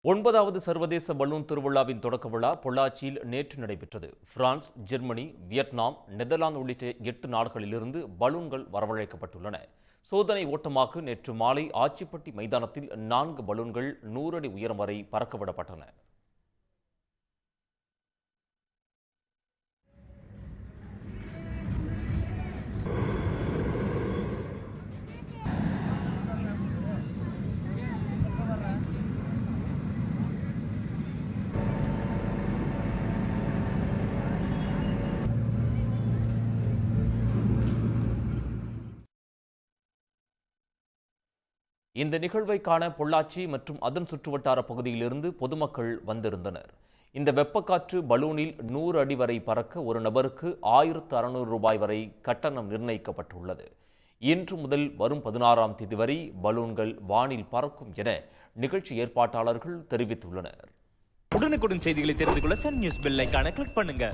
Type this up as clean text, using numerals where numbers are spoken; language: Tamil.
9வது சர்வதேச பலூன் திருவிழாவின் தொடக்க விழா பொள்ளாச்சியில் நேற்று நடைபெற்றது. பிரான்ஸ், ஜெர்மனி, வியட்நாம், நெதர்லாந்து உள்ளிட்ட 8 நாடுகளிலிருந்து பலூன்கள் வரவழைக்கப்பட்டுள்ளன. சோதனை ஓட்டமாக நேற்று மாலை ஆச்சிப்பட்டி மைதானத்தில் 4 பலூன்கள் 100 அடி உயரம் வரை பறக்கவிடப்பட்டன. இந்த நிகழ்வை காண பொள்ளாச்சி மற்றும் அதன் சுற்றுவட்டார பகுதியிலிருந்து பொதுமக்கள் வந்திருந்தனர். இந்த வெப்பக்காற்று பலூனில் 100 அடி வரை பறக்க ஒரு நபருக்கு 1600 ரூபாய் வரை கட்டணம் நிர்ணயிக்கப்பட்டுள்ளது. இன்று முதல் வரும் 16ஆம் தேதி வரை பலூன்கள் வானில் பறக்கும் என நிகழ்ச்சி ஏற்பாட்டாளர்கள் தெரிவித்துள்ளனர். உடனுக்குடன் செய்திகளை தெரிந்து கொள்ள சன் நியூஸ் பெல் ஐகானை கிளிக் பண்ணுங்க.